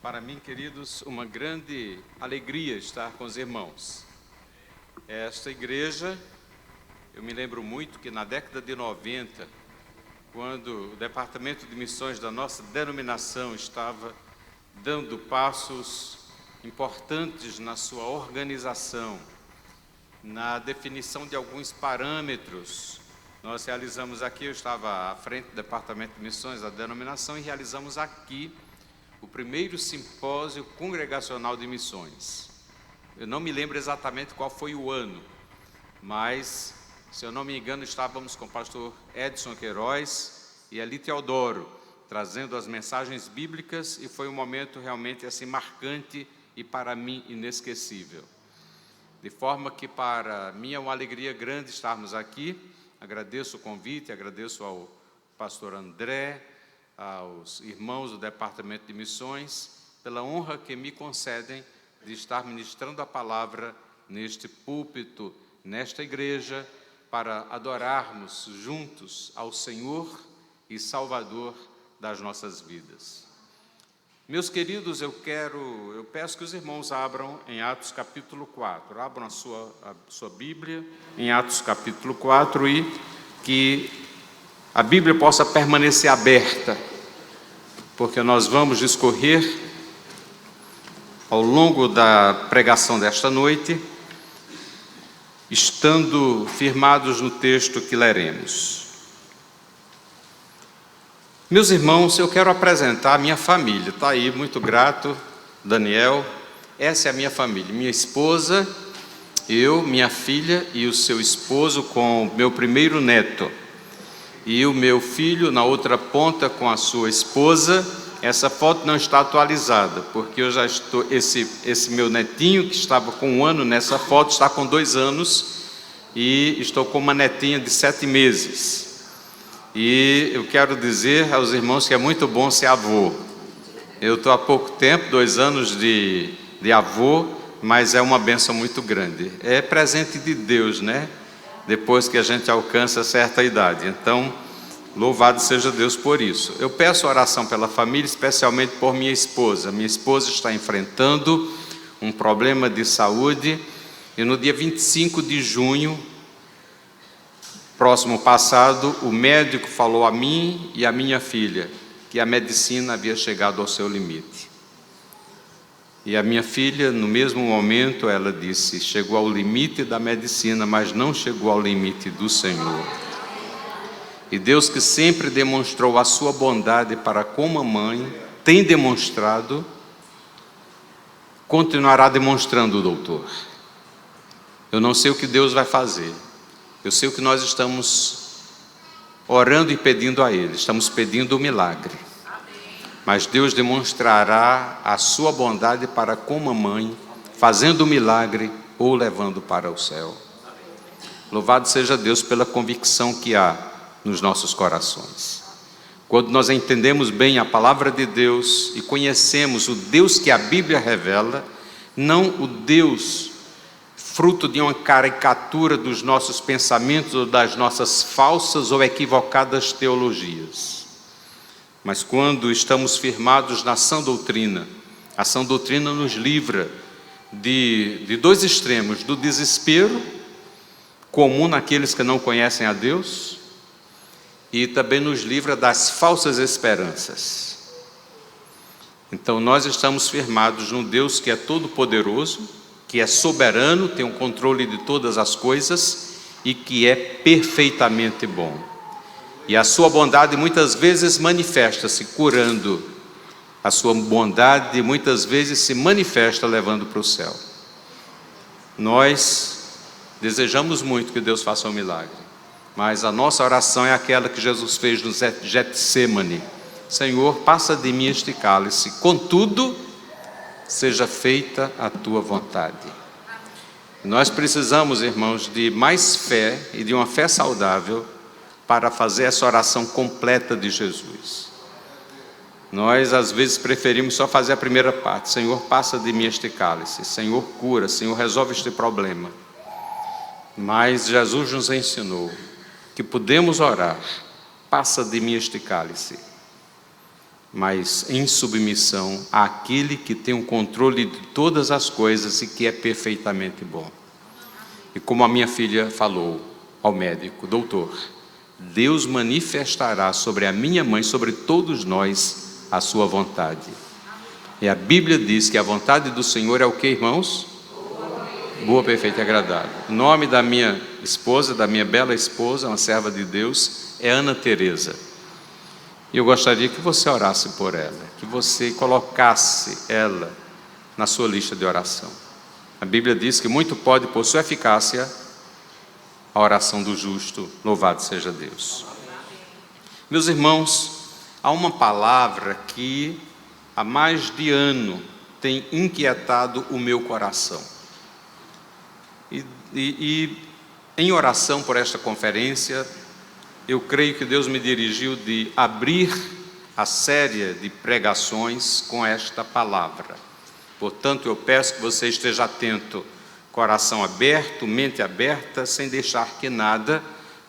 Para mim, queridos, uma grande alegria estar com os irmãos. Esta igreja, eu me lembro muito que na década de 90, quando o departamento de missões da nossa denominação estava dando passos importantes na sua organização, na definição de alguns parâmetros, nós realizamos aqui, eu estava à frente do departamento de missões da denominação e realizamos aqui o primeiro simpósio congregacional de missões. Eu não me lembro exatamente qual foi o ano, mas, se eu não me engano, estávamos com o pastor Edson Queiroz e Eli Teodoro, trazendo as mensagens bíblicas, e foi um momento realmente assim marcante e para mim inesquecível. De forma que para mim é uma alegria grande estarmos aqui. Agradeço o convite, agradeço ao pastor André, aos irmãos do Departamento de Missões, pela honra que me concedem de estar ministrando a palavra neste púlpito, nesta igreja, para adorarmos juntos ao Senhor e Salvador das nossas vidas. Meus queridos, eu peço que os irmãos abram em Atos capítulo 4, abram a sua Bíblia em Atos capítulo 4 e que a Bíblia possa permanecer aberta, porque nós vamos discorrer ao longo da pregação desta noite, estando firmados no texto que leremos. Meus irmãos, eu quero apresentar a minha família. Está aí, muito grato, Daniel. Essa é a minha família, minha esposa, eu, minha filha e o seu esposo com o meu primeiro neto. E o meu filho na outra ponta com a sua esposa. Essa foto não está atualizada, porque eu já estou, esse meu netinho que estava com 1 ano nessa foto está com 2 anos e estou com uma netinha de 7 meses. E eu quero dizer aos irmãos que é muito bom ser avô. Eu estou há pouco tempo, 2 anos de avô, mas é uma bênção muito grande. É presente de Deus, né? Depois que a gente alcança certa idade. Então, louvado seja Deus por isso. Eu peço oração pela família, especialmente por minha esposa. Minha esposa está enfrentando um problema de saúde e no dia 25 de junho, próximo passado, o médico falou a mim e a minha filha que a medicina havia chegado ao seu limite. E a minha filha, no mesmo momento, ela disse: chegou ao limite da medicina, mas não chegou ao limite do Senhor. E Deus, que sempre demonstrou a sua bondade para com a mãe, tem demonstrado, continuará demonstrando, doutor. Eu não sei o que Deus vai fazer. Eu sei o que nós estamos orando e pedindo a Ele. Estamos pedindo o milagre. Mas Deus demonstrará a sua bondade para com a mãe, fazendo o milagre ou levando para o céu. Louvado seja Deus pela convicção que há nos nossos corações. Quando nós entendemos bem a palavra de Deus e conhecemos o Deus que a Bíblia revela, não o Deus fruto de uma caricatura dos nossos pensamentos ou das nossas falsas ou equivocadas teologias. Mas quando estamos firmados na sã doutrina, a sã doutrina nos livra de 2 extremos, do desespero, comum naqueles que não conhecem a Deus, e também nos livra das falsas esperanças. Então nós estamos firmados num Deus que é todo-poderoso, que é soberano, tem o controle de todas as coisas e que é perfeitamente bom. E a sua bondade muitas vezes manifesta-se curando, a sua bondade muitas vezes se manifesta levando para o céu. Nós desejamos muito que Deus faça um milagre, mas a nossa oração é aquela que Jesus fez no Getsêmani: Senhor, passa de mim este cálice, contudo, seja feita a tua vontade. Nós precisamos, irmãos, de mais fé e de uma fé saudável para fazer essa oração completa de Jesus. Nós, às vezes, preferimos só fazer a primeira parte: Senhor, passa de mim este cálice, Senhor, cura, Senhor, resolve este problema. Mas Jesus nos ensinou que podemos orar: passa de mim este cálice, mas em submissão àquele que tem o controle de todas as coisas e que é perfeitamente bom. E como a minha filha falou ao médico: doutor, Deus manifestará sobre a minha mãe, sobre todos nós, a sua vontade. E a Bíblia diz que a vontade do Senhor é o que, irmãos? Boa, perfeita e agradável. O nome da minha esposa, da minha bela esposa, uma serva de Deus, é Ana Teresa. E eu gostaria que você orasse por ela, que você colocasse ela na sua lista de oração. A Bíblia diz que muito pode, por sua eficácia, a oração do justo. Louvado seja Deus. Meus irmãos, há uma palavra que há mais de ano tem inquietado o meu coração. E em oração por esta conferência, eu creio que Deus me dirigiu de abrir a série de pregações com esta palavra. Portanto, eu peço que você esteja atento, coração aberto, mente aberta, sem deixar que nada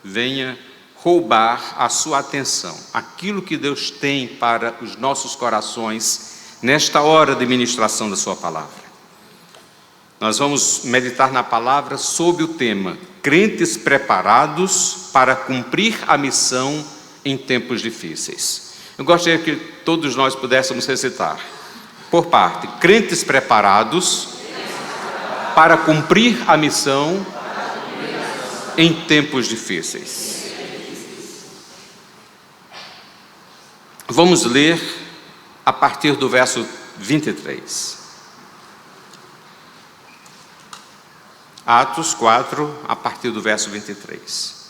venha roubar a sua atenção. Aquilo que Deus tem para os nossos corações nesta hora de ministração da sua palavra. Nós vamos meditar na palavra sob o tema: crentes preparados para cumprir a missão em tempos difíceis. Eu gostaria que todos nós pudéssemos recitar, por parte: crentes preparados para cumprir a missão em tempos difíceis. Vamos ler a partir do verso 23. Atos 4, a partir do verso 23.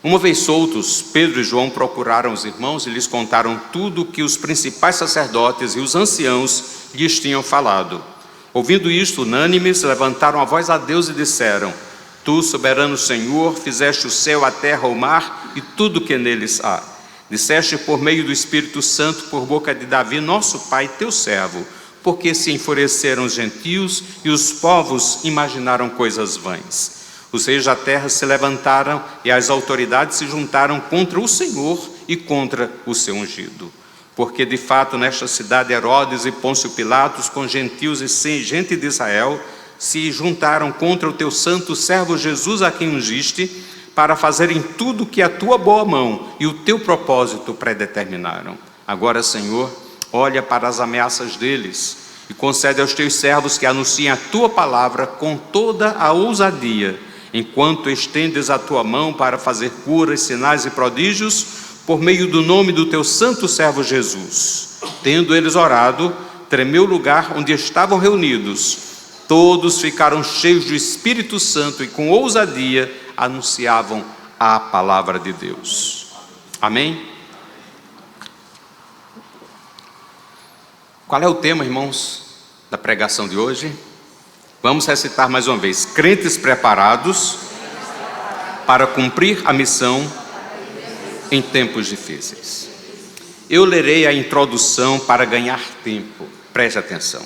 Uma vez soltos, Pedro e João procuraram os irmãos e lhes contaram tudo o que os principais sacerdotes e os anciãos lhes tinham falado. Ouvindo isto, unânimes, levantaram a voz a Deus e disseram: Tu, soberano Senhor, fizeste o céu, a terra, o mar e tudo o que neles há. Disseste por meio do Espírito Santo, por boca de Davi, nosso pai, teu servo, porque se enfureceram os gentios e os povos imaginaram coisas vãs. Os reis da terra se levantaram e as autoridades se juntaram contra o Senhor e contra o seu ungido. Porque de fato nesta cidade Herodes e Pôncio Pilatos, com gentios e sem gente de Israel, se juntaram contra o teu santo servo Jesus, a quem ungiste, para fazerem tudo que a tua boa mão e o teu propósito predeterminaram. Agora, Senhor, olha para as ameaças deles e concede aos teus servos que anunciem a tua palavra com toda a ousadia, enquanto estendes a tua mão para fazer curas, sinais e prodígios, por meio do nome do teu santo servo Jesus. Tendo eles orado, tremeu o lugar onde estavam reunidos. Todos ficaram cheios do Espírito Santo e com ousadia anunciavam a palavra de Deus. Amém? Qual é o tema, irmãos, da pregação de hoje? Vamos recitar mais uma vez: crentes preparados para cumprir a missão em tempos difíceis. Eu lerei a introdução para ganhar tempo. Preste atenção.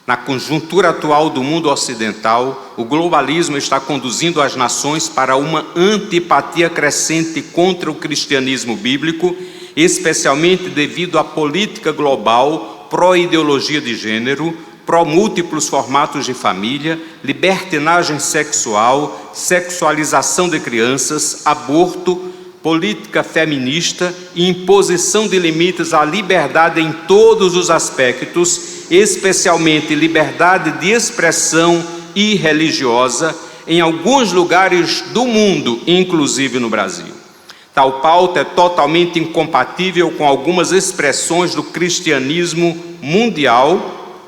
Na conjuntura atual do mundo ocidental, o globalismo está conduzindo as nações para uma antipatia crescente contra o cristianismo bíblico, especialmente devido à política global pró-ideologia de gênero, pró-múltiplos formatos de família, libertinagem sexual, sexualização de crianças, aborto, política feminista e imposição de limites à liberdade em todos os aspectos, especialmente liberdade de expressão e religiosa, em alguns lugares do mundo, inclusive no Brasil. Tal pauta é totalmente incompatível com algumas expressões do cristianismo mundial,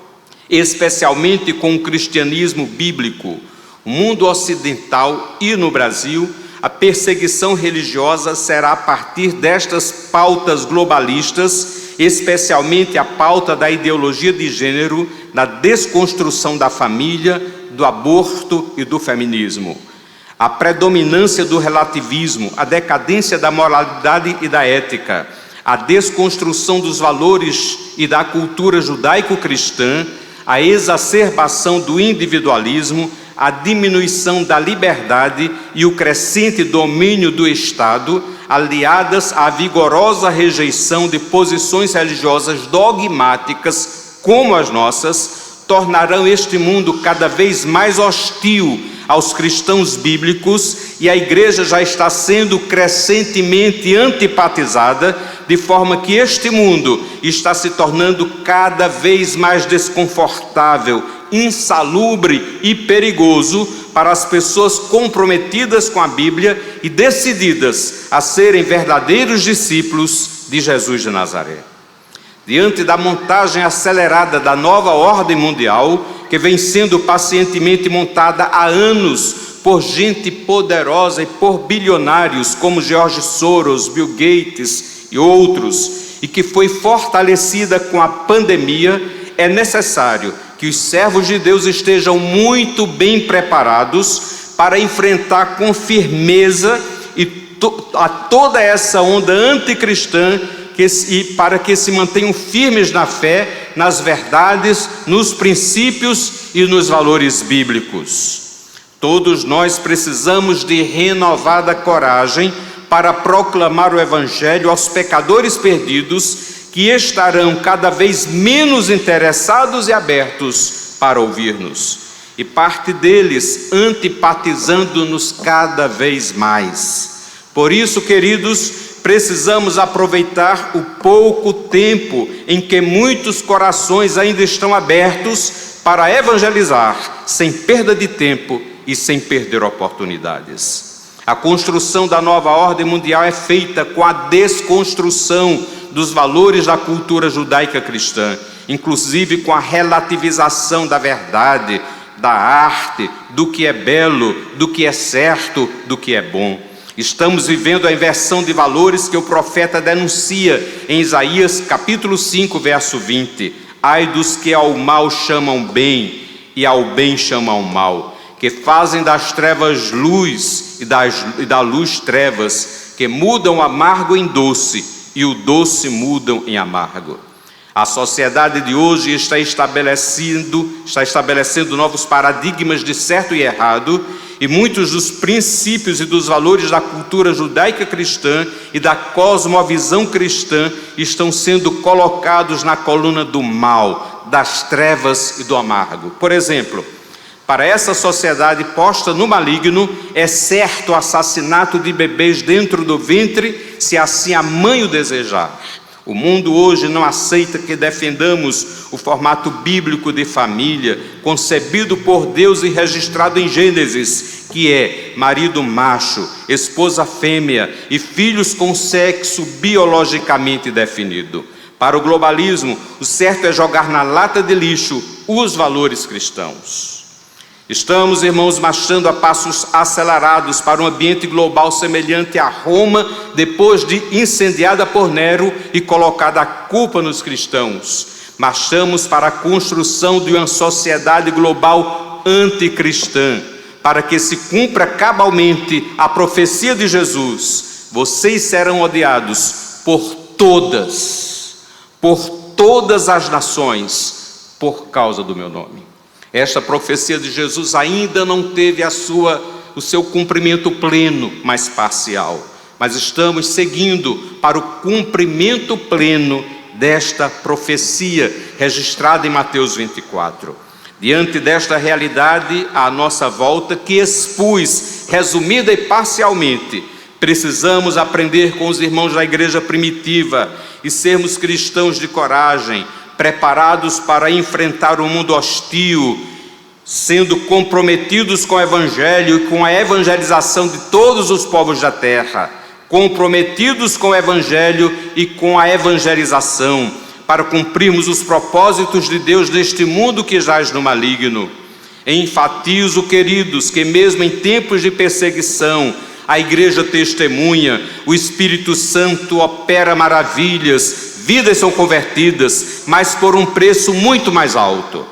especialmente com o cristianismo bíblico. No mundo ocidental e no Brasil, a perseguição religiosa será a partir destas pautas globalistas, especialmente a pauta da ideologia de gênero, da desconstrução da família, do aborto e do feminismo. A predominância do relativismo, a decadência da moralidade e da ética, a desconstrução dos valores e da cultura judaico-cristã, a exacerbação do individualismo, a diminuição da liberdade e o crescente domínio do Estado, aliadas à vigorosa rejeição de posições religiosas dogmáticas como as nossas, tornarão este mundo cada vez mais hostil aos cristãos bíblicos, e a igreja já está sendo crescentemente antipatizada, de forma que este mundo está se tornando cada vez mais desconfortável, insalubre e perigoso para as pessoas comprometidas com a Bíblia e decididas a serem verdadeiros discípulos de Jesus de Nazaré. Diante da montagem acelerada da nova ordem mundial, que vem sendo pacientemente montada há anos por gente poderosa e por bilionários como George Soros, Bill Gates e outros, e que foi fortalecida com a pandemia, é necessário que os servos de Deus estejam muito bem preparados para enfrentar com firmeza a toda essa onda anticristã, e para que se mantenham firmes na fé, nas verdades, nos princípios e nos valores bíblicos. Todos nós precisamos de renovada coragem para proclamar o Evangelho aos pecadores perdidos, que estarão cada vez menos interessados e abertos para ouvir-nos, e parte deles antipatizando-nos cada vez mais. Por isso, queridos, precisamos aproveitar o pouco tempo em que muitos corações ainda estão abertos para evangelizar, sem perda de tempo e sem perder oportunidades. A construção da nova ordem mundial é feita com a desconstrução dos valores da cultura judaica cristã, inclusive com a relativização da verdade, da arte, do que é belo, do que é certo, do que é bom. Estamos vivendo a inversão de valores que o profeta denuncia em Isaías capítulo 5, verso 20. Ai dos que ao mal chamam bem e ao bem chamam mal, que fazem das trevas luz e da luz trevas, que mudam o amargo em doce e o doce mudam em amargo. A sociedade de hoje está estabelecendo novos paradigmas de certo e errado, e muitos dos princípios e dos valores da cultura judaica cristã e da cosmovisão cristã estão sendo colocados na coluna do mal, das trevas e do amargo. Por exemplo, para essa sociedade posta no maligno, é certo o assassinato de bebês dentro do ventre, se assim a mãe o desejar. O mundo hoje não aceita que defendamos o formato bíblico de família, concebido por Deus e registrado em Gênesis, que é marido macho, esposa fêmea e filhos com sexo biologicamente definido. Para o globalismo, o certo é jogar na lata de lixo os valores cristãos. Estamos, irmãos, marchando a passos acelerados para um ambiente global semelhante a Roma, depois de incendiada por Nero e colocada a culpa nos cristãos. Marchamos para a construção de uma sociedade global anticristã, para que se cumpra cabalmente a profecia de Jesus: vocês serão odiados por todas as nações, por causa do meu nome. Esta profecia de Jesus ainda não teve o seu cumprimento pleno, mas parcial. Mas estamos seguindo para o cumprimento pleno desta profecia registrada em Mateus 24. Diante desta realidade à nossa volta, que expus, resumida e parcialmente, precisamos aprender com os irmãos da igreja primitiva e sermos cristãos de coragem, preparados para enfrentar um mundo hostil, sendo comprometidos com o Evangelho e com a evangelização de todos os povos da terra, comprometidos com o Evangelho e com a evangelização, para cumprirmos os propósitos de Deus neste mundo que jaz no maligno. Enfatizo, queridos, que mesmo em tempos de perseguição, a igreja testemunha, o Espírito Santo opera maravilhas, vidas são convertidas, mas por um preço muito mais alto.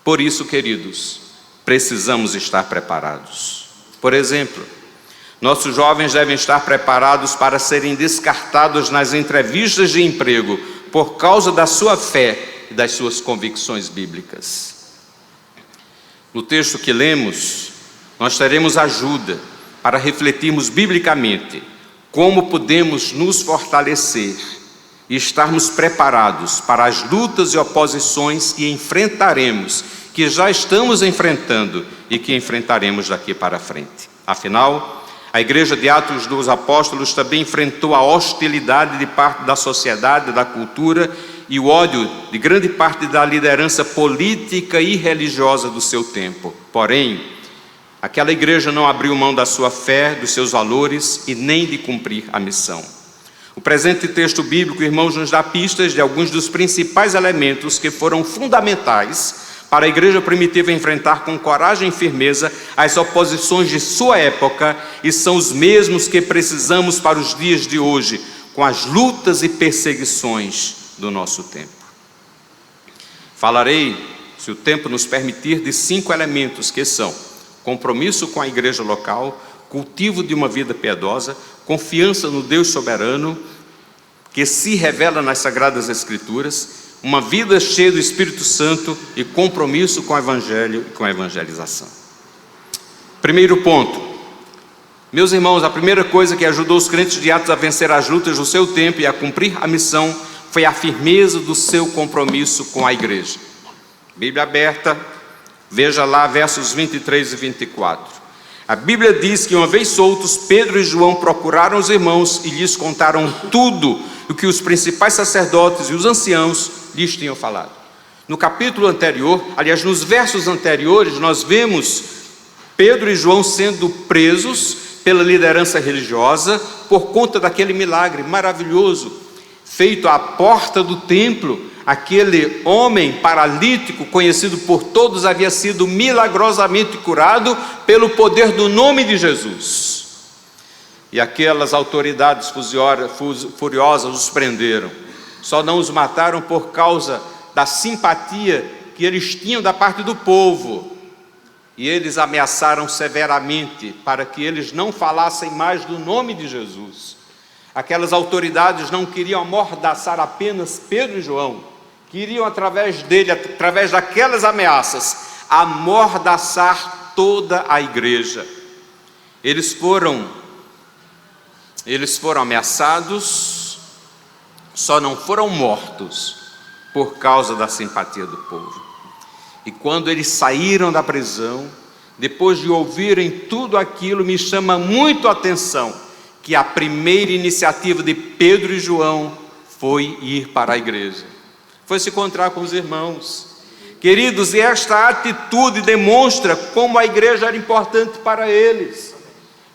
Por isso, queridos, precisamos estar preparados. Por exemplo, nossos jovens devem estar preparados para serem descartados nas entrevistas de emprego por causa da sua fé e das suas convicções bíblicas. No texto que lemos, nós teremos ajuda para refletirmos biblicamente como podemos nos fortalecer e estarmos preparados para as lutas e oposições que enfrentaremos, que já estamos enfrentando e que enfrentaremos daqui para frente. Afinal, a Igreja de Atos dos Apóstolos também enfrentou a hostilidade de parte da sociedade, da cultura e o ódio de grande parte da liderança política e religiosa do seu tempo. Porém, aquela igreja não abriu mão da sua fé, dos seus valores e nem de cumprir a missão. O presente texto bíblico, irmãos, nos dá pistas de alguns dos principais elementos que foram fundamentais para a igreja primitiva enfrentar com coragem e firmeza as oposições de sua época e são os mesmos que precisamos para os dias de hoje, com as lutas e perseguições do nosso tempo. Falarei, se o tempo nos permitir, de 5 elementos que são: compromisso com a igreja local, cultivo de uma vida piedosa, confiança no Deus soberano, que se revela nas Sagradas Escrituras, uma vida cheia do Espírito Santo e compromisso com o Evangelho e com a evangelização. Primeiro ponto. Meus irmãos, a primeira coisa que ajudou os crentes de Atos a vencer as lutas do seu tempo e a cumprir a missão foi a firmeza do seu compromisso com a igreja. Bíblia aberta, veja lá versos 23 e 24. A Bíblia diz que uma vez soltos, Pedro e João procuraram os irmãos e lhes contaram tudo o que os principais sacerdotes e os anciãos lhes tinham falado. No capítulo anterior, aliás, nos versos anteriores, nós vemos Pedro e João sendo presos pela liderança religiosa por conta daquele milagre maravilhoso feito à porta do templo. Aquele homem paralítico, conhecido por todos, havia sido milagrosamente curado pelo poder do nome de Jesus. E aquelas autoridades furiosas os prenderam. Só não os mataram por causa da simpatia que eles tinham da parte do povo. E eles ameaçaram severamente para que eles não falassem mais do nome de Jesus. Aquelas autoridades não queriam amordaçar apenas Pedro e João, queriam através dele, através daquelas ameaças, amordaçar toda a igreja. Eles foram ameaçados, só não foram mortos por causa da simpatia do povo. E quando eles saíram da prisão, depois de ouvirem tudo aquilo, me chama muito a atenção que a primeira iniciativa de Pedro e João foi ir para a igreja, foi se encontrar com os irmãos. Queridos, e esta atitude demonstra como a igreja era importante para eles,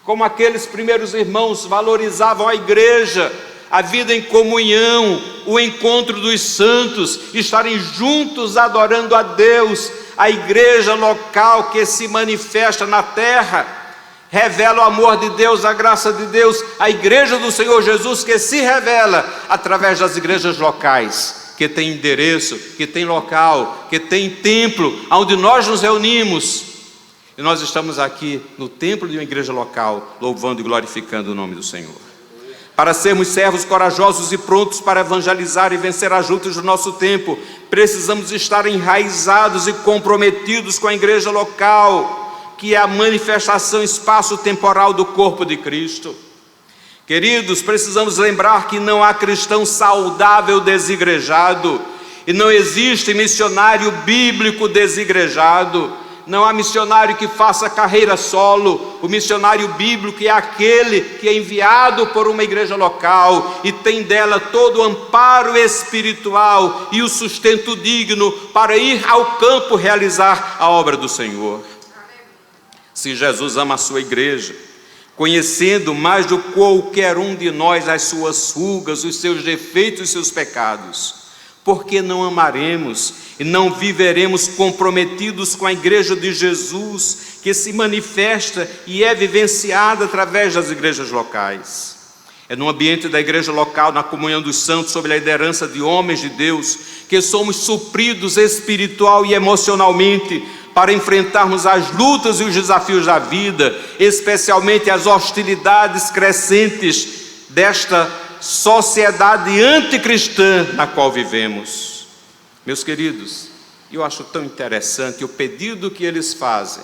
como aqueles primeiros irmãos valorizavam a igreja, a vida em comunhão, o encontro dos santos, estarem juntos adorando a Deus. A igreja local que se manifesta na terra revela o amor de Deus, a graça de Deus. A igreja do Senhor Jesus que se revela através das igrejas locais, que tem endereço, que tem local, que tem templo, onde nós nos reunimos. E nós estamos aqui no templo de uma igreja local, louvando e glorificando o nome do Senhor. Para sermos servos corajosos e prontos para evangelizar e vencer as lutas do nosso tempo, precisamos estar enraizados e comprometidos com a igreja local, que é a manifestação espaço-temporal do corpo de Cristo. Queridos, precisamos lembrar que não há cristão saudável desigrejado, e não existe missionário bíblico desigrejado. Não há missionário que faça carreira solo. O missionário bíblico é aquele que é enviado por uma igreja local e tem dela todo o amparo espiritual e o sustento digno para ir ao campo realizar a obra do Senhor. Se Jesus ama a sua igreja, conhecendo mais do que qualquer um de nós as suas rugas, os seus defeitos e os seus pecados, por que não amaremos e não viveremos comprometidos com a igreja de Jesus, que se manifesta e é vivenciada através das igrejas locais? É no ambiente da igreja local, na comunhão dos santos, sob a liderança de homens de Deus, que somos supridos espiritual e emocionalmente para enfrentarmos as lutas e os desafios da vida, especialmente as hostilidades crescentes desta sociedade anticristã na qual vivemos. Meus queridos, eu acho tão interessante o pedido que eles fazem.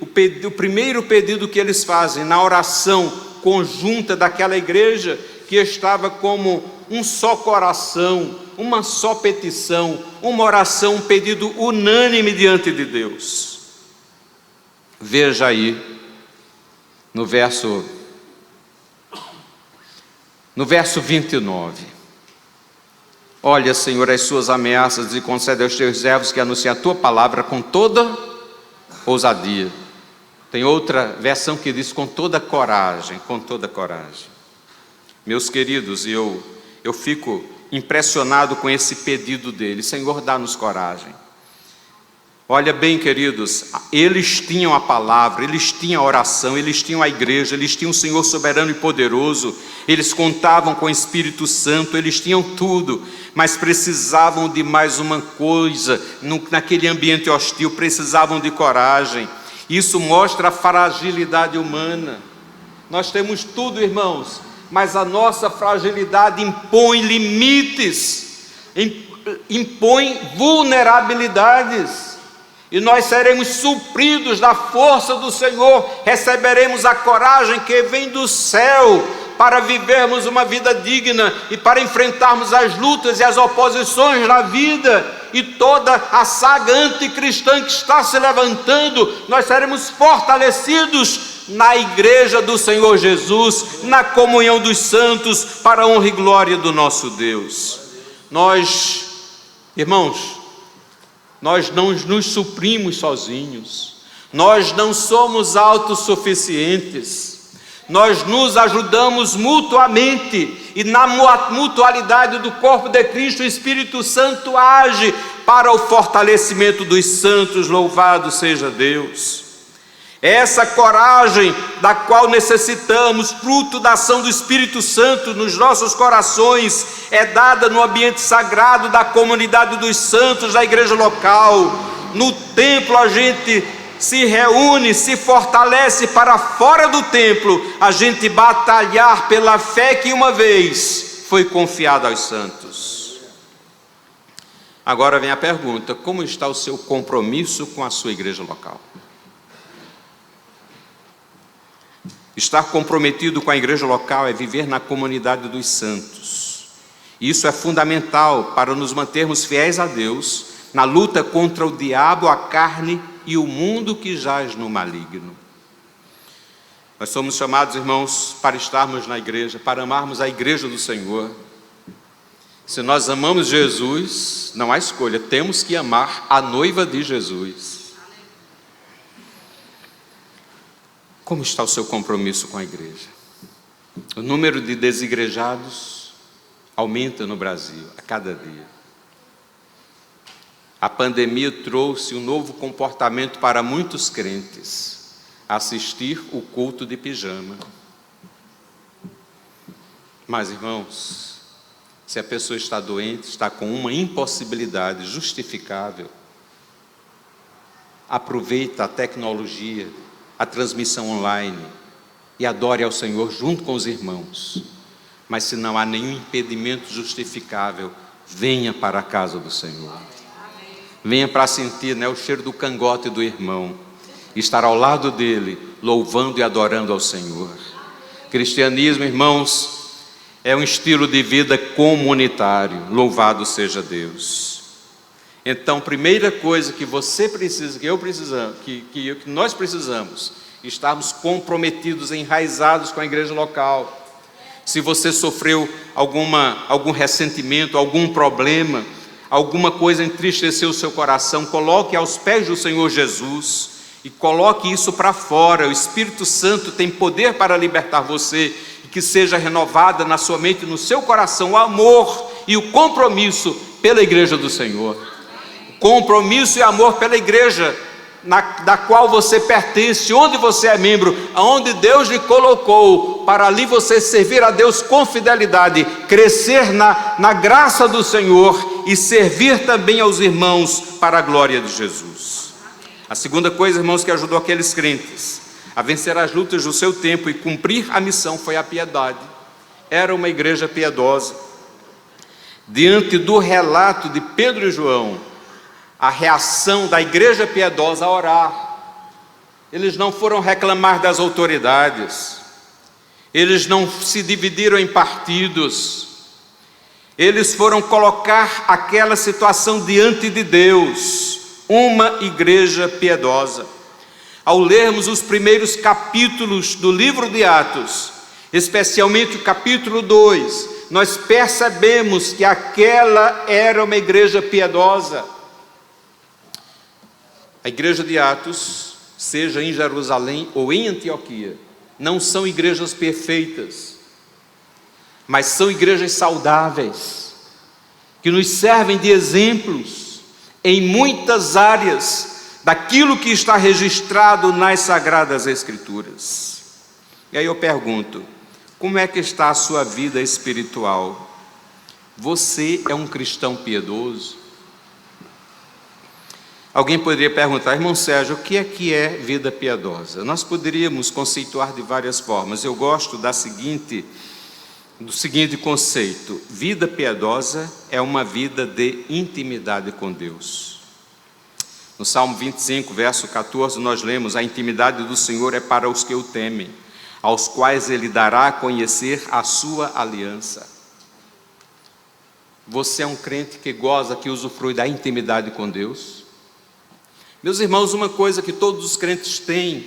O primeiro pedido que eles fazem na oração conjunta daquela igreja, que estava como um só coração, uma só petição, uma oração, um pedido unânime diante de Deus. Veja aí, no verso 29. Olha, Senhor, as suas ameaças e concede aos teus servos que anunciem a tua palavra com toda ousadia. Tem outra versão que diz com toda coragem, com toda coragem. Meus queridos, eu fico impressionado com esse pedido dele. Senhor, dá-nos coragem. Olha bem, queridos, eles tinham a palavra, eles tinham a oração, eles tinham a igreja, eles tinham o Senhor soberano e poderoso, eles contavam com o Espírito Santo, eles tinham tudo, mas precisavam de mais uma coisa, naquele ambiente hostil, precisavam de coragem. Isso mostra a fragilidade humana. Nós temos tudo, irmãos, mas a nossa fragilidade impõe limites, impõe vulnerabilidades. E nós seremos supridos da força do Senhor, receberemos a coragem que vem do céu para vivermos uma vida digna e para enfrentarmos as lutas e as oposições na vida e toda a saga anticristã que está se levantando. Nós seremos fortalecidos na igreja do Senhor Jesus, na comunhão dos santos, para a honra e glória do nosso Deus. Nós, irmãos, nós não nos suprimos sozinhos, nós não somos autossuficientes, nós nos ajudamos mutuamente, e na mutualidade do corpo de Cristo, o Espírito Santo age para o fortalecimento dos santos. Louvado seja Deus. Essa coragem da qual necessitamos, fruto da ação do Espírito Santo nos nossos corações, é dada no ambiente sagrado da comunidade dos santos, da igreja local. No templo a gente se reúne, se fortalece para fora do templo a gente batalhar pela fé que uma vez foi confiada aos santos. Agora vem a pergunta: como está o seu compromisso com a sua igreja local? Estar comprometido com a igreja local é viver na comunidade dos santos. Isso é fundamental para nos mantermos fiéis a Deus na luta contra o diabo, a carne e o mundo que jaz no maligno. Nós somos chamados, irmãos, para estarmos na igreja, para amarmos a igreja do Senhor. Se nós amamos Jesus, não há escolha, temos que amar a noiva de Jesus. Como está o seu compromisso com a igreja? O número de desigrejados aumenta no Brasil a cada dia. A pandemia trouxe um novo comportamento para muitos crentes: assistir o culto de pijama. Mas, irmãos, se a pessoa está doente, está com uma impossibilidade justificável, aproveita a tecnologia, a transmissão online, e adore ao Senhor junto com os irmãos. Mas se não há nenhum impedimento justificável, venha para a casa do Senhor. Venha para sentir, o cheiro do cangote do irmão, estar ao lado dele, louvando e adorando ao Senhor. Cristianismo, irmãos, é um estilo de vida comunitário. Louvado seja Deus. Então, primeira coisa que você precisa, que nós precisamos, estarmos comprometidos, enraizados com a igreja local. Se você sofreu algum ressentimento, algum problema, alguma coisa entristeceu o seu coração, coloque aos pés do Senhor Jesus e coloque isso para fora. O Espírito Santo tem poder para libertar você, e que seja renovada na sua mente e no seu coração o amor e o compromisso pela igreja do Senhor. Compromisso e amor pela igreja da qual você pertence, onde você é membro, aonde Deus lhe colocou, para ali você servir a Deus com fidelidade, crescer na graça do Senhor e servir também aos irmãos para a glória de Jesus. A segunda coisa, irmãos, que ajudou aqueles crentes a vencer as lutas do seu tempo e cumprir a missão foi a piedade. Era uma igreja piedosa. Diante do relato de Pedro e João, a reação da igreja piedosa a orar. Eles não foram reclamar das autoridades, eles não se dividiram em partidos, eles foram colocar aquela situação diante de Deus, uma igreja piedosa. Ao lermos os primeiros capítulos do livro de Atos, especialmente o capítulo 2, nós percebemos que aquela era uma igreja piedosa. A igreja de Atos, seja em Jerusalém ou em Antioquia, não são igrejas perfeitas, mas são igrejas saudáveis, que nos servem de exemplos em muitas áreas daquilo que está registrado nas Sagradas Escrituras. E aí eu pergunto, como é que está a sua vida espiritual? Você é um cristão piedoso? Alguém poderia perguntar, irmão Sérgio, o que é vida piedosa? Nós poderíamos conceituar de várias formas. Eu gosto do seguinte conceito: vida piedosa é uma vida de intimidade com Deus. No Salmo 25, verso 14, nós lemos: a intimidade do Senhor é para os que o temem, aos quais Ele dará a conhecer a sua aliança. Você é um crente que goza, que usufrui da intimidade com Deus? Meus irmãos, uma coisa que todos os crentes têm,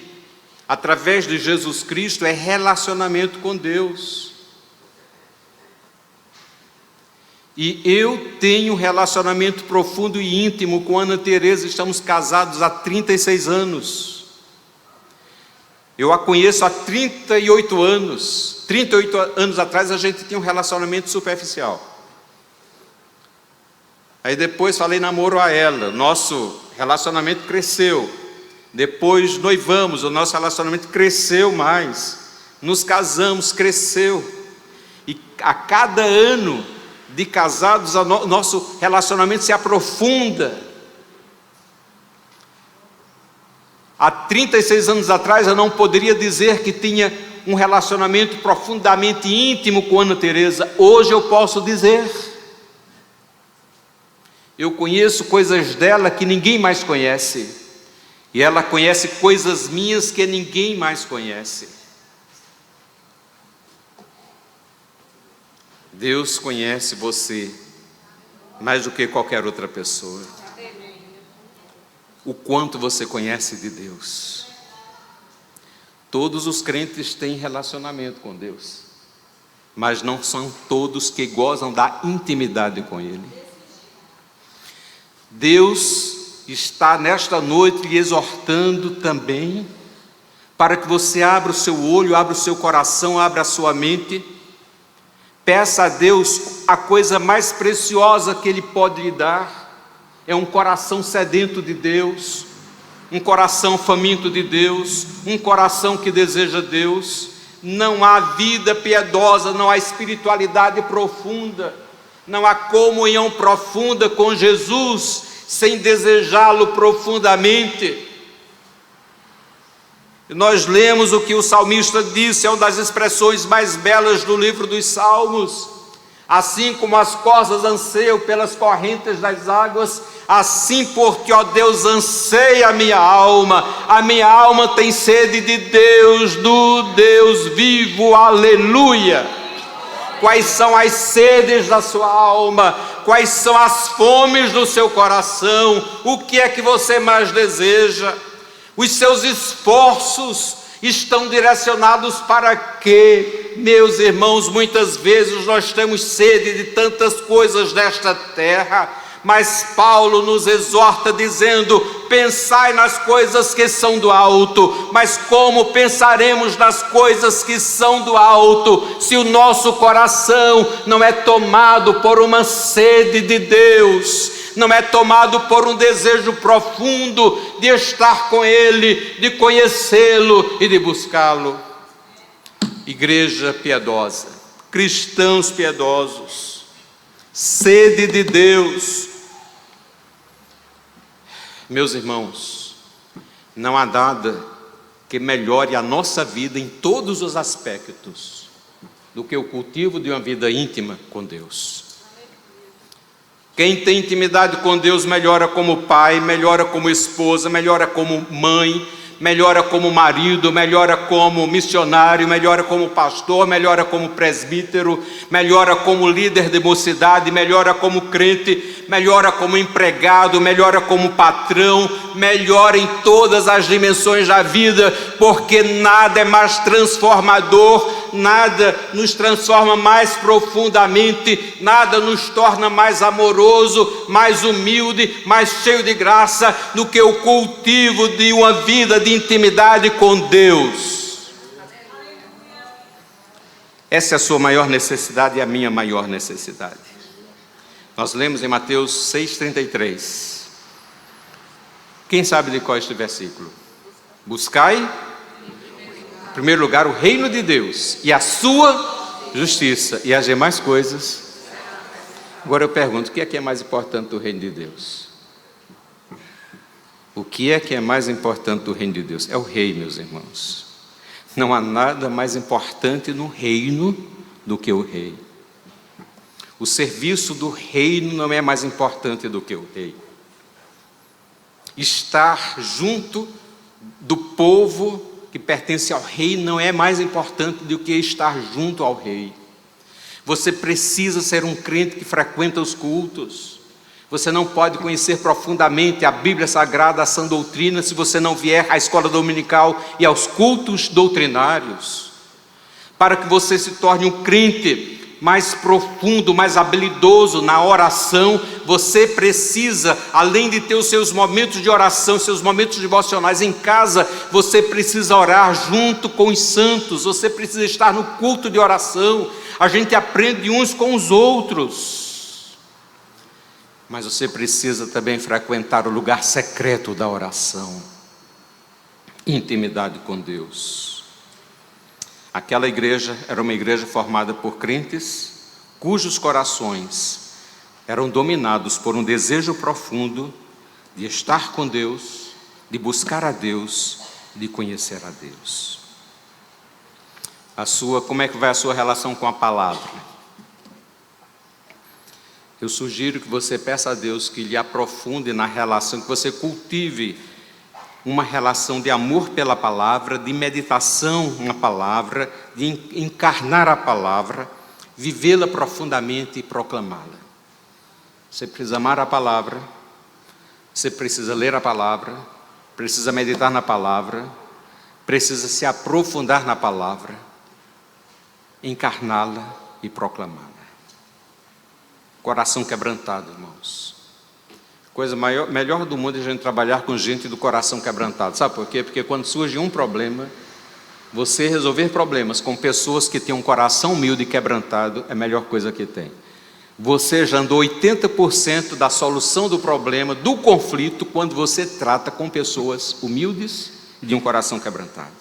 através de Jesus Cristo, é relacionamento com Deus. E eu tenho um relacionamento profundo e íntimo com Ana Teresa, estamos casados há 36 anos. Eu a conheço há 38 anos. 38 anos atrás a gente tinha um relacionamento superficial. Aí depois falei namoro a ela, nosso relacionamento cresceu. Depois noivamos, o nosso relacionamento cresceu mais. Nos casamos, cresceu. E a cada ano de casados, nosso relacionamento se aprofunda. Há 36 anos atrás eu não poderia dizer que tinha um relacionamento profundamente íntimo com Ana Teresa. Hoje eu posso dizer. Eu conheço coisas dela que ninguém mais conhece, e ela conhece coisas minhas que ninguém mais conhece. Deus conhece você mais do que qualquer outra pessoa. O quanto você conhece de Deus. Todos os crentes têm relacionamento com Deus, mas não são todos que gozam da intimidade com Ele. Deus está nesta noite lhe exortando também, para que você abra o seu olho, abra o seu coração, abra a sua mente. Peça a Deus a coisa mais preciosa que Ele pode lhe dar, é um coração sedento de Deus, um coração faminto de Deus, um coração que deseja Deus. Não há vida piedosa, não há espiritualidade profunda, não há comunhão profunda com Jesus sem desejá-lo profundamente. Nós lemos o que o salmista disse, é uma das expressões mais belas do livro dos Salmos: assim como as corças anseiam pelas correntes das águas, assim por ti, ó Deus, anseia a minha alma tem sede de Deus, do Deus vivo, aleluia. Quais são as sedes da sua alma? Quais são as fomes do seu coração? O que é que você mais deseja? Os seus esforços estão direcionados para quê? Meus irmãos, muitas vezes nós temos sede de tantas coisas desta terra, mas Paulo nos exorta dizendo: pensai nas coisas que são do alto. Mas como pensaremos nas coisas que são do alto, se o nosso coração não é tomado por uma sede de Deus, não é tomado por um desejo profundo de estar com Ele, de conhecê-lo e de buscá-lo? Igreja piedosa, cristãos piedosos, sede de Deus. Meus irmãos, não há nada que melhore a nossa vida em todos os aspectos do que o cultivo de uma vida íntima com Deus. Quem tem intimidade com Deus melhora como pai, melhora como esposa, melhora como mãe, melhora como marido, melhora como missionário, melhora como pastor, melhora como presbítero, melhora como líder de mocidade, melhora como crente, melhora como empregado, melhora como patrão, melhora em todas as dimensões da vida, porque nada é mais transformador, nada nos transforma mais profundamente, nada nos torna mais amoroso, mais humilde, mais cheio de graça do que o cultivo de uma vida de intimidade com Deus. Essa é a sua maior necessidade e a minha maior necessidade. Nós lemos em Mateus 6,33. Quem sabe de qual é este versículo? Buscai, em primeiro lugar, o reino de Deus e a sua justiça, e as demais coisas. Agora eu pergunto, o que é mais importante do reino de Deus? O que é mais importante do reino de Deus? É o rei, meus irmãos. Não há nada mais importante no reino do que o rei. O serviço do reino não é mais importante do que o rei. Estar junto do povo que pertence ao rei não é mais importante do que estar junto ao rei. Você precisa ser um crente que frequenta os cultos. Você não pode conhecer profundamente a Bíblia Sagrada, a sã doutrina, se você não vier à escola dominical e aos cultos doutrinários. Para que você se torne um crente mais profundo, mais habilidoso na oração, você precisa, além de ter os seus momentos de oração, seus momentos devocionais em casa, você precisa orar junto com os santos, você precisa estar no culto de oração. A gente aprende uns com os outros, mas você precisa também frequentar o lugar secreto da oração, intimidade com Deus. Aquela igreja era uma igreja formada por crentes cujos corações eram dominados por um desejo profundo de estar com Deus, de buscar a Deus, de conhecer a Deus. Como é que vai a sua relação com a palavra? Eu sugiro que você peça a Deus que lhe aprofunde na relação, que você cultive uma relação de amor pela palavra, de meditação na palavra, de encarnar a palavra, vivê-la profundamente e proclamá-la. Você precisa amar a palavra, você precisa ler a palavra, precisa meditar na palavra, precisa se aprofundar na palavra, encarná-la e proclamá-la. Coração quebrantado, irmãos. Coisa melhor do mundo é a gente trabalhar com gente do coração quebrantado. Sabe por quê? Porque quando surge um problema, você resolver problemas com pessoas que têm um coração humilde e quebrantado é a melhor coisa que tem. Você já andou 80% da solução do problema, do conflito, quando você trata com pessoas humildes e de um coração quebrantado.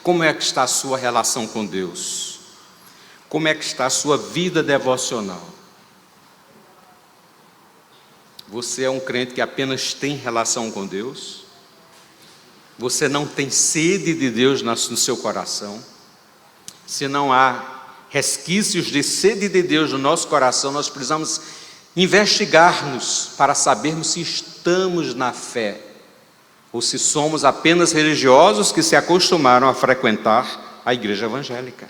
Como é que está a sua relação com Deus? Como é que está a sua vida devocional? Você é um crente que apenas tem relação com Deus? Você não tem sede de Deus no seu coração? Se não há resquícios de sede de Deus no nosso coração, nós precisamos investigar-nos para sabermos se estamos na fé ou se somos apenas religiosos que se acostumaram a frequentar a igreja evangélica.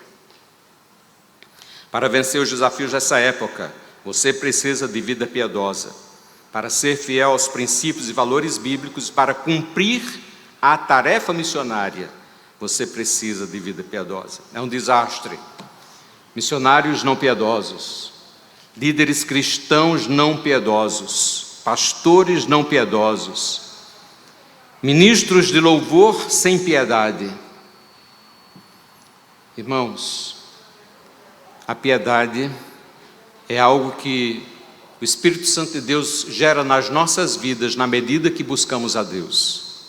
Para vencer os desafios dessa época, você precisa de vida piedosa. Para ser fiel aos princípios e valores bíblicos, para cumprir a tarefa missionária, você precisa de vida piedosa. É um desastre. Missionários não piedosos, líderes cristãos não piedosos, pastores não piedosos, ministros de louvor sem piedade. Irmãos, a piedade é algo que o Espírito Santo de Deus gera nas nossas vidas na medida que buscamos a Deus.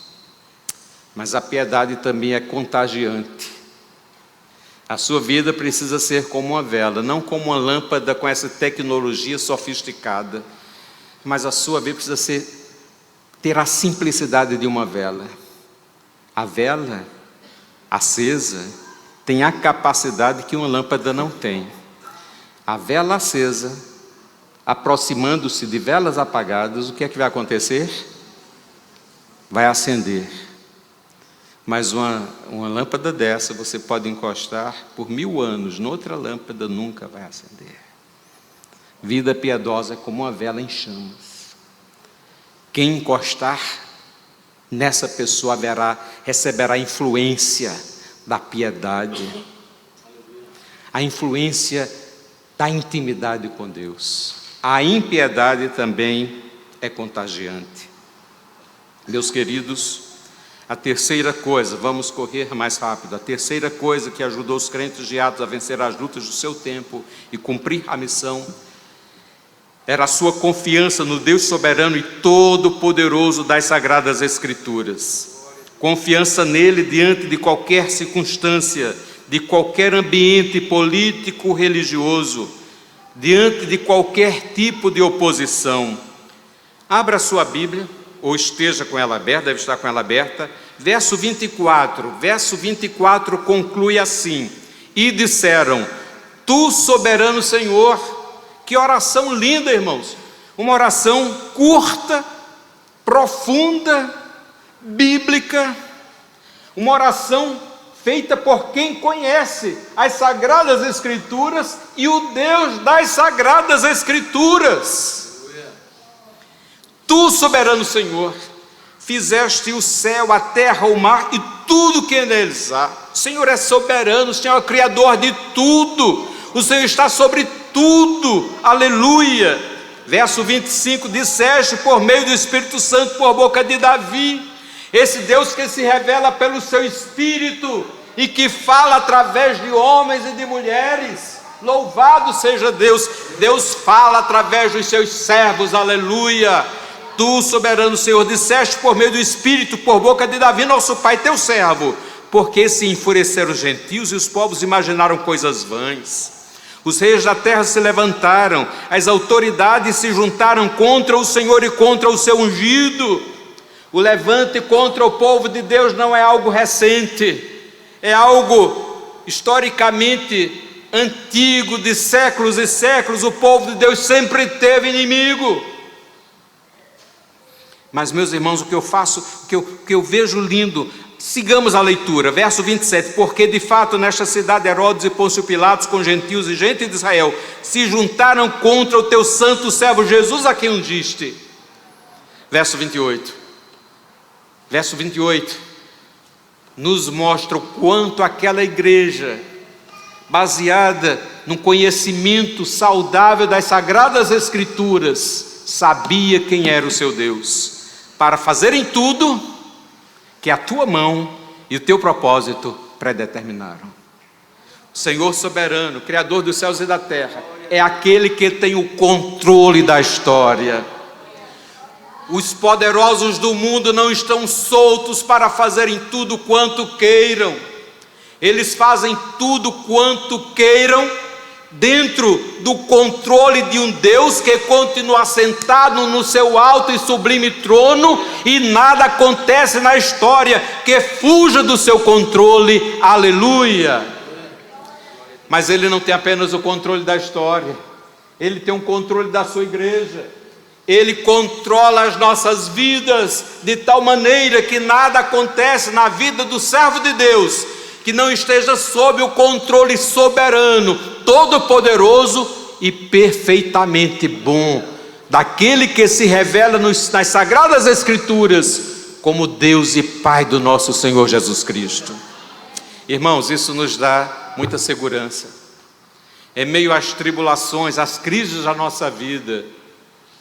Mas a piedade também é contagiante. A sua vida precisa ser como uma vela, não como uma lâmpada com essa tecnologia sofisticada, mas a sua vida precisa ter a simplicidade de uma vela. A vela acesa tem a capacidade que uma lâmpada não tem. A vela acesa aproximando-se de velas apagadas, o que é que vai acontecer? Vai acender. Mas uma lâmpada dessa você pode encostar por 1000 anos, noutra lâmpada nunca vai acender. Vida piedosa é como uma vela em chamas. Quem encostar nessa pessoa receberá a influência da piedade, a influência da intimidade com Deus. A impiedade também é contagiante. Meus queridos, a terceira coisa, vamos correr mais rápido, a terceira coisa que ajudou os crentes de Atos a vencer as lutas do seu tempo e cumprir a missão, era a sua confiança no Deus soberano e todo-poderoso das Sagradas Escrituras. Confiança nele diante de qualquer circunstância, de qualquer ambiente político, religioso, diante de qualquer tipo de oposição. Abra a sua Bíblia, ou esteja com ela aberta, deve estar com ela aberta, verso 24. Verso 24 conclui assim: e disseram, tu soberano Senhor. Que oração linda, irmãos, uma oração curta, profunda, bíblica, uma oração feita por quem conhece as Sagradas Escrituras e o Deus das Sagradas Escrituras. Tu, soberano Senhor, fizeste o céu, a terra, o mar e tudo que neles há. O Senhor é soberano, o Senhor é o Criador de tudo, o Senhor está sobre tudo, aleluia. Verso 25, disseste por meio do Espírito Santo, por boca de Davi, esse Deus que se revela pelo seu Espírito e que fala através de homens e de mulheres, louvado seja Deus. Deus fala através dos seus servos, aleluia. Tu, soberano Senhor, disseste por meio do Espírito, por boca de Davi, nosso pai, teu servo, porque se enfureceram os gentios e os povos imaginaram coisas vãs. Os reis da terra se levantaram, as autoridades se juntaram contra o Senhor e contra o seu ungido. O levante contra o povo de Deus não é algo recente, é algo historicamente antigo, de séculos e séculos. O povo de Deus sempre teve inimigo. Mas, meus irmãos, o que eu faço, o que eu vejo lindo, sigamos a leitura, verso 27, porque de fato nesta cidade Herodes e Pôncio Pilatos com gentios e gente de Israel se juntaram contra o teu santo servo Jesus, a quem ungiste. Verso 28 nos mostra o quanto aquela igreja, baseada num conhecimento saudável das Sagradas Escrituras, sabia quem era o seu Deus, para fazerem tudo que a tua mão e o teu propósito predeterminaram. O Senhor soberano, Criador dos céus e da terra, é aquele que tem o controle da história. Os poderosos do mundo não estão soltos para fazerem tudo quanto queiram. Eles fazem tudo quanto queiram dentro do controle de um Deus que continua sentado no seu alto e sublime trono, e nada acontece na história que fuja do seu controle, aleluia. Mas Ele não tem apenas o controle da história, Ele tem um controle da sua igreja. Ele controla as nossas vidas de tal maneira que nada acontece na vida do servo de Deus que não esteja sob o controle soberano, todo-poderoso e perfeitamente bom, daquele que se revela nas Sagradas Escrituras como Deus e Pai do nosso Senhor Jesus Cristo. Irmãos, isso nos dá muita segurança. Em meio às tribulações, às crises da nossa vida,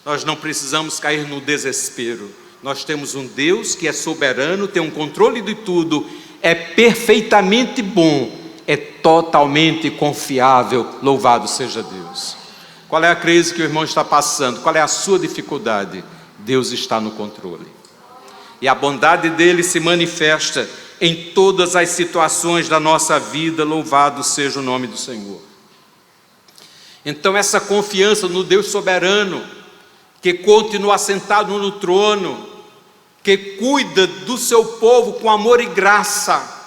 nós não precisamos cair no desespero. Nós temos um Deus que é soberano, tem um controle de tudo, é perfeitamente bom, é totalmente confiável, louvado seja Deus. Qual é a crise que o irmão está passando? Qual é a sua dificuldade? Deus está no controle. E a bondade dele se manifesta em todas as situações da nossa vida, louvado seja o nome do Senhor. Então essa confiança no Deus soberano, que continua sentado no trono, que cuida do seu povo com amor e graça,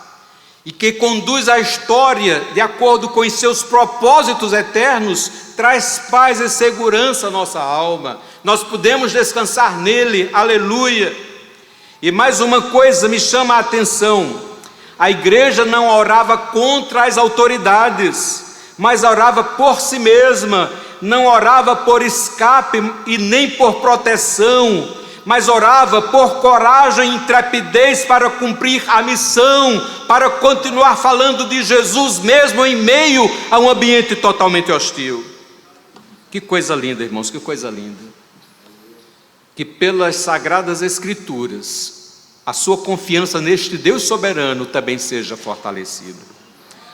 e que conduz a história de acordo com os seus propósitos eternos, traz paz e segurança à nossa alma. Nós podemos descansar nele, aleluia. E mais uma coisa me chama a atenção: a igreja não orava contra as autoridades, mas orava por si mesma, não orava por escape e nem por proteção, mas orava por coragem e intrepidez para cumprir a missão, para continuar falando de Jesus mesmo em meio a um ambiente totalmente hostil. Que coisa linda, irmãos, que coisa linda. Que pelas Sagradas Escrituras, a sua confiança neste Deus soberano também seja fortalecida.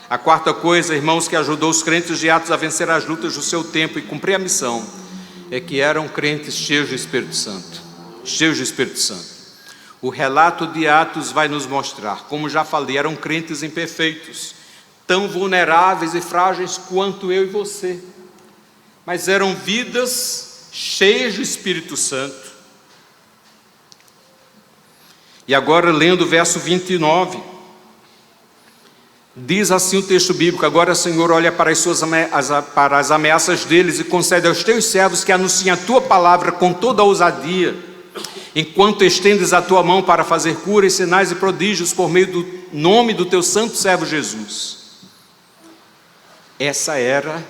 A quarta coisa, irmãos, que ajudou os crentes de Atos a vencer as lutas do seu tempo e cumprir a missão, é que eram crentes cheios do Espírito Santo. Cheios do Espírito Santo. O relato de Atos vai nos mostrar, como já falei, eram crentes imperfeitos, tão vulneráveis e frágeis quanto eu e você, mas eram vidas cheias do Espírito Santo. E agora, lendo o verso 29, diz assim o texto bíblico: agora, Senhor, olha para as ameaças deles e concede aos teus servos que anunciem a tua palavra com toda a ousadia, enquanto estendes a tua mão para fazer curas, sinais e prodígios por meio do nome do teu santo servo Jesus. Essa era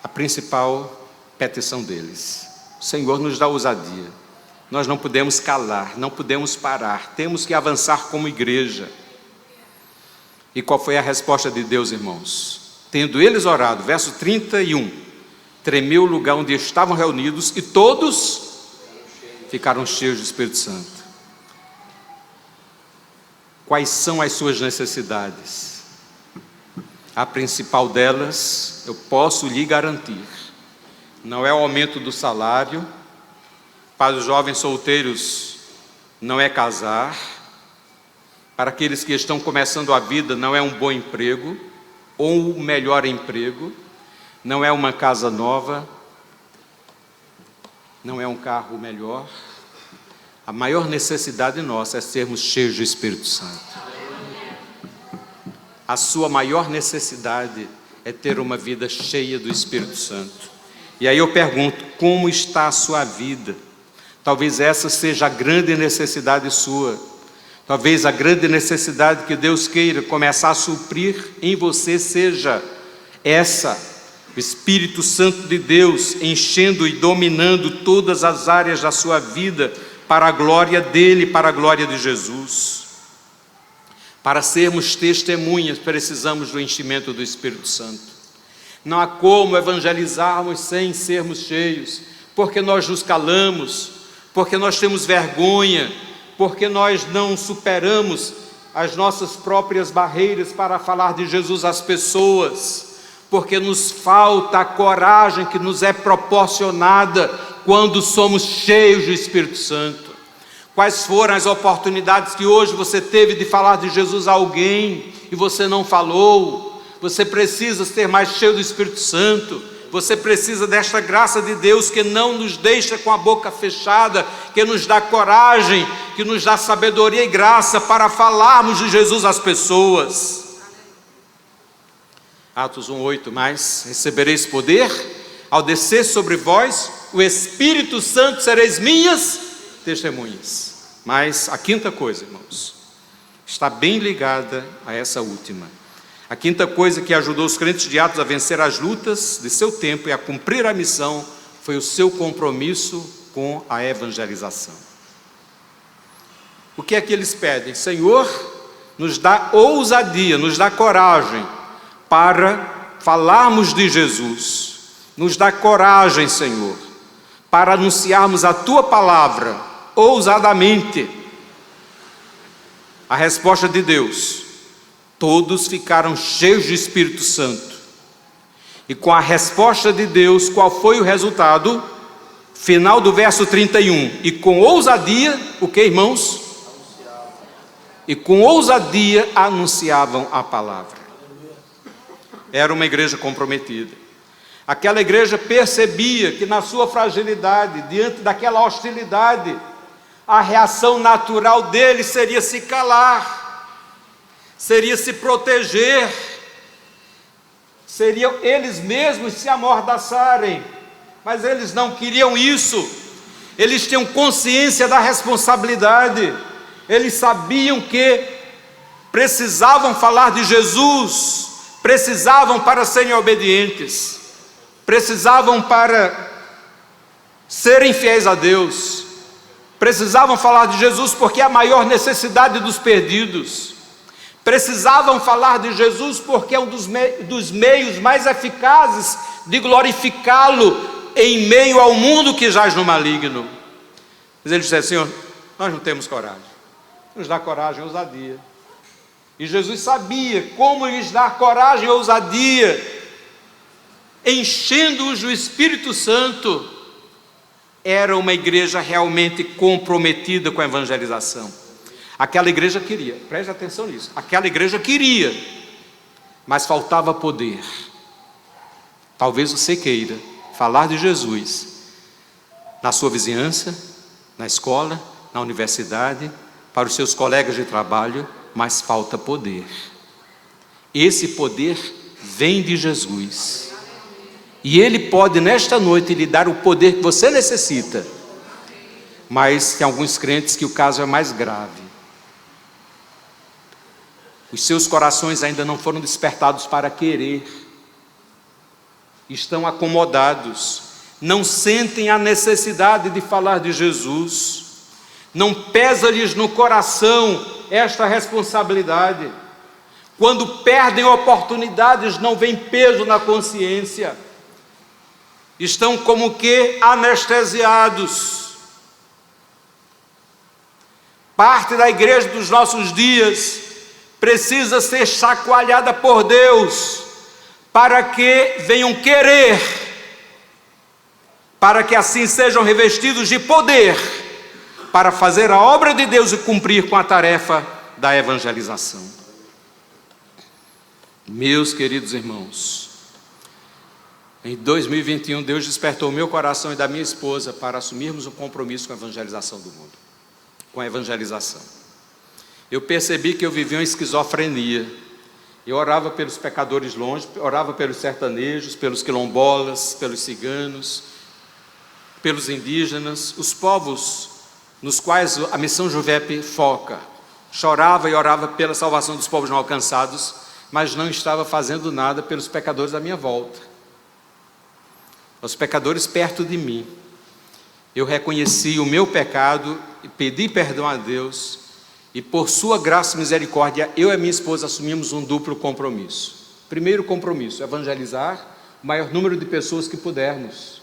a principal petição deles. O Senhor nos dá ousadia. Nós não podemos calar, não podemos parar, temos que avançar como igreja. E qual foi a resposta de Deus, irmãos? Tendo eles orado, verso 31, tremeu o lugar onde estavam reunidos e todos ficaram cheios do Espírito Santo. Quais são as suas necessidades? A principal delas, eu posso lhe garantir, não é o aumento do salário. Para os jovens solteiros, não é casar. Para aqueles que estão começando a vida, não é um bom emprego, ou um melhor emprego, não é uma casa nova, não é um carro melhor. A maior necessidade nossa é sermos cheios do Espírito Santo. A sua maior necessidade é ter uma vida cheia do Espírito Santo. E aí eu pergunto, como está a sua vida? Talvez essa seja a grande necessidade sua. Talvez a grande necessidade que Deus queira começar a suprir em você seja essa: o Espírito Santo de Deus enchendo e dominando todas as áreas da sua vida, para a glória dele, para a glória de Jesus. Para sermos testemunhas, precisamos do enchimento do Espírito Santo. Não há como evangelizarmos sem sermos cheios, porque nós nos calamos, porque nós temos vergonha, porque nós não superamos as nossas próprias barreiras para falar de Jesus às pessoas, porque nos falta a coragem que nos é proporcionada quando somos cheios do Espírito Santo. Quais foram as oportunidades que hoje você teve de falar de Jesus a alguém e você não falou? Você precisa ser mais cheio do Espírito Santo. Você precisa desta graça de Deus que não nos deixa com a boca fechada, que nos dá coragem, que nos dá sabedoria e graça para falarmos de Jesus às pessoas. Atos 1:8, mas recebereis poder ao descer sobre vós o Espírito Santo, sereis minhas testemunhas. Mas a quinta coisa, irmãos, está bem ligada a essa última. A quinta coisa que ajudou os crentes de Atos a vencer as lutas de seu tempo e a cumprir a missão foi o seu compromisso com a evangelização. O que é que eles pedem? Senhor, nos dá ousadia, nos dá coragem para falarmos de Jesus. Nos dá coragem, Senhor, para anunciarmos a Tua palavra ousadamente. A resposta de Deus: todos ficaram cheios do Espírito Santo. E com a resposta de Deus, qual foi o resultado? Final do verso 31. E com ousadia, o que, irmãos? E com ousadia anunciavam a palavra. Era uma igreja comprometida. Aquela igreja percebia que na sua fragilidade, diante daquela hostilidade, a reação natural dele seria se calar, seria se proteger, Seriam eles mesmos se amordaçarem, mas eles não queriam isso. Eles tinham consciência da responsabilidade, eles sabiam que precisavam falar de Jesus, precisavam para serem obedientes, precisavam para serem fiéis a Deus, precisavam falar de Jesus porque é a maior necessidade dos perdidos, precisavam falar de Jesus porque é um dos meios mais eficazes de glorificá-lo em meio ao mundo que jaz no maligno. Mas eles disseram: Senhor, nós não temos coragem, nos dá coragem e ousadia. E Jesus sabia como lhes dar coragem e ousadia, enchendo-os do Espírito Santo. Era uma igreja realmente comprometida com a evangelização. Aquela igreja queria, preste atenção nisso, aquela igreja queria, mas faltava poder. Talvez você queira falar de Jesus na sua vizinhança, na escola, na universidade, para os seus colegas de trabalho, mas falta poder. Esse poder vem de Jesus, e Ele pode nesta noite lhe dar o poder que você necessita. Mas tem alguns crentes que o caso é mais grave. Os seus corações ainda não foram despertados para querer, estão acomodados, não sentem a necessidade de falar de Jesus, não pesa-lhes no coração esta responsabilidade. Quando perdem oportunidades, não vem peso na consciência, estão como que anestesiados. Parte da igreja dos nossos dias precisa ser chacoalhada por Deus, para que venham querer, para que assim sejam revestidos de poder, para fazer a obra de Deus e cumprir com a tarefa da evangelização. Meus queridos irmãos, em 2021 Deus despertou o meu coração e da minha esposa para assumirmos um compromisso com a evangelização do mundo, com a evangelização. Eu percebi que eu vivia uma esquizofrenia. Eu orava pelos pecadores longe, orava pelos sertanejos, pelos quilombolas, pelos ciganos, pelos indígenas, os povos nos quais a missão Juvep foca. Chorava e orava pela salvação dos povos não alcançados, mas não estava fazendo nada pelos pecadores à minha volta, os pecadores perto de mim. Eu reconheci o meu pecado e pedi perdão a Deus, e por sua graça e misericórdia, eu e a minha esposa assumimos um duplo compromisso. Primeiro compromisso, evangelizar o maior número de pessoas que pudermos.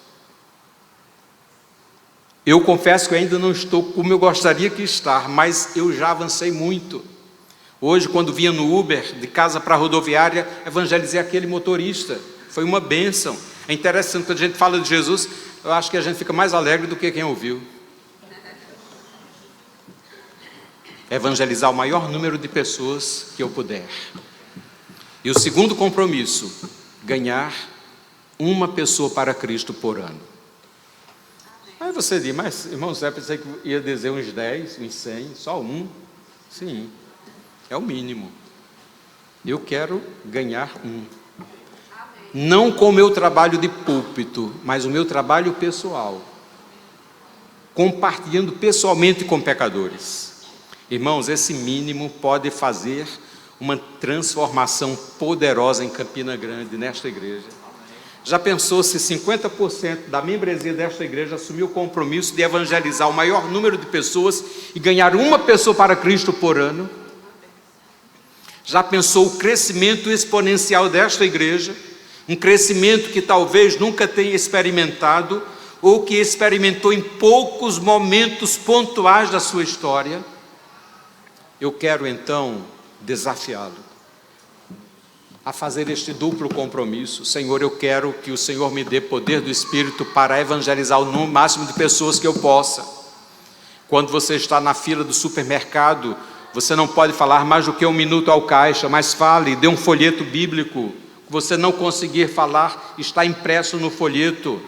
Eu confesso que eu ainda não estou como eu gostaria que estar, mas eu já avancei muito. Hoje, quando vinha no Uber, de casa para a rodoviária, evangelizei aquele motorista. Foi uma bênção. É interessante, quando a gente fala de Jesus, eu acho que a gente fica mais alegre do que quem ouviu. Evangelizar o maior número de pessoas que eu puder. E o segundo compromisso, ganhar uma pessoa para Cristo por ano. Aí você diz: mas irmão Zé, pensei que ia dizer uns 10, uns 100, só um. Sim, é o mínimo. Eu quero ganhar um. Não com o meu trabalho de púlpito, mas o meu trabalho pessoal, compartilhando pessoalmente com pecadores. Irmãos, esse mínimo pode fazer uma transformação poderosa em Campina Grande, nesta igreja. Já pensou se 50% da membresia desta igreja assumir o compromisso de evangelizar o maior número de pessoas e ganhar uma pessoa para Cristo por ano? Já pensou o crescimento exponencial desta igreja? Um crescimento que talvez nunca tenha experimentado, ou que experimentou em poucos momentos pontuais da sua história. Eu quero então desafiá-lo a fazer este duplo compromisso. Senhor, eu quero que o Senhor me dê poder do Espírito para evangelizar o número máximo de pessoas que eu possa. Quando você está na fila do supermercado, você não pode falar mais do que 1 minuto ao caixa, mas fale, dê um folheto bíblico. Você não conseguir falar, está impresso no folheto.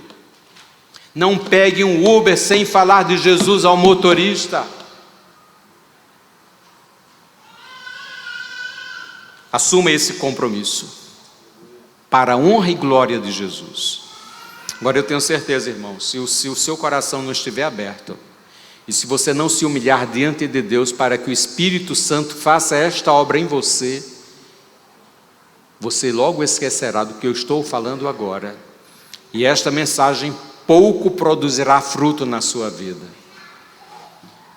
Não pegue um Uber sem falar de Jesus ao motorista. Assuma esse compromisso. para a honra e glória de Jesus. Agora eu tenho certeza, irmãos, se o seu coração não estiver aberto, e se você não se humilhar diante de Deus para que o Espírito Santo faça esta obra em você, você logo esquecerá do que eu estou falando agora, e esta mensagem pouco produzirá fruto na sua vida.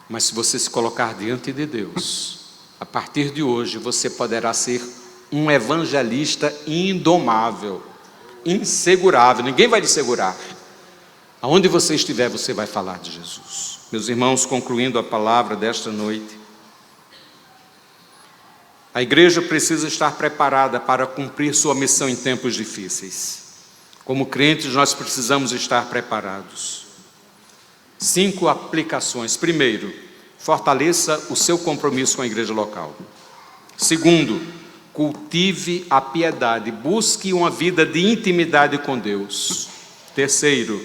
Mas se você se colocar diante de Deus, a partir de hoje você poderá ser um evangelista indomável, insegurável. Ninguém vai lhe segurar. Aonde você estiver, você vai falar de Jesus. Meus irmãos, concluindo a palavra desta noite, a igreja precisa estar preparada para cumprir sua missão em tempos difíceis. Como crentes, nós precisamos estar preparados. 5 aplicações. Primeiro, fortaleça o seu compromisso com a igreja local. Segundo, cultive a piedade, busque uma vida de intimidade com Deus. Terceiro,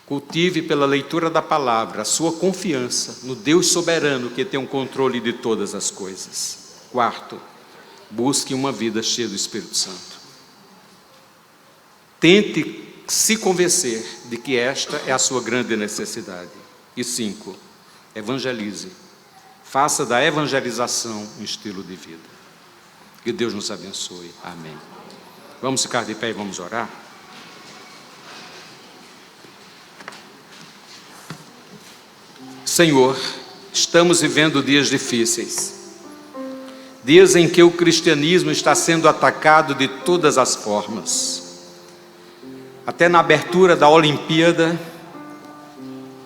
cultive pela leitura da palavra a sua confiança no Deus soberano que tem o controle de todas as coisas. Quarto, busque uma vida cheia do Espírito Santo. Tente se convencer de que esta é a sua grande necessidade. E 5, evangelize. Faça da evangelização um estilo de vida. Que Deus nos abençoe. Amém. Vamos ficar de pé e vamos orar? Senhor, estamos vivendo dias difíceis. Dias em que o cristianismo está sendo atacado de todas as formas. Até na abertura da Olimpíada,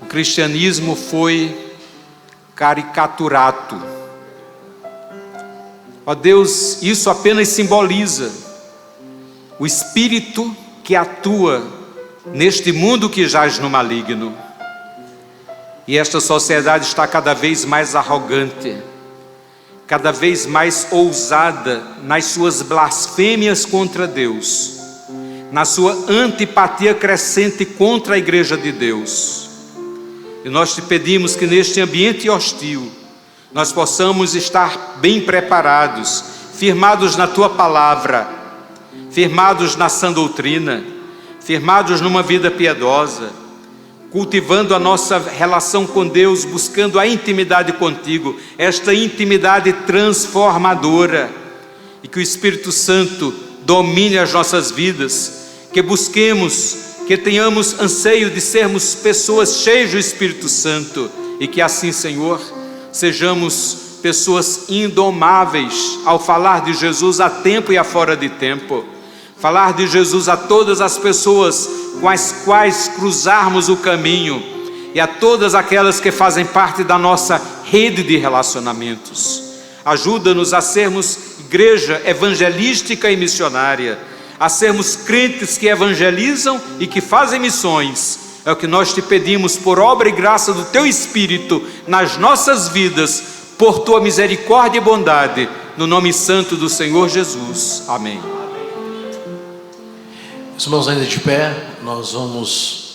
o cristianismo foi caricaturado. Ó Deus, isso apenas simboliza o espírito que atua neste mundo que jaz no maligno. E esta sociedade está cada vez mais arrogante, cada vez mais ousada nas suas blasfêmias contra Deus, na sua antipatia crescente contra a igreja de Deus. E nós te pedimos que neste ambiente hostil, nós possamos estar bem preparados, firmados na tua palavra, firmados na sã doutrina, firmados numa vida piedosa, cultivando a nossa relação com Deus, buscando a intimidade contigo, esta intimidade transformadora, e que o Espírito Santo domine as nossas vidas, que busquemos, que tenhamos anseio de sermos pessoas cheias do Espírito Santo, e que assim, Senhor, sejamos pessoas indomáveis ao falar de Jesus a tempo e a fora de tempo, falar de Jesus a todas as pessoas com as quais cruzarmos o caminho e a todas aquelas que fazem parte da nossa rede de relacionamentos. Ajuda-nos a sermos igreja evangelística e missionária, a sermos crentes que evangelizam e que fazem missões. É o que nós te pedimos por obra e graça do teu Espírito nas nossas vidas, por tua misericórdia e bondade, no nome santo do Senhor Jesus. Amém. Os irmãos ainda de pé, nós vamos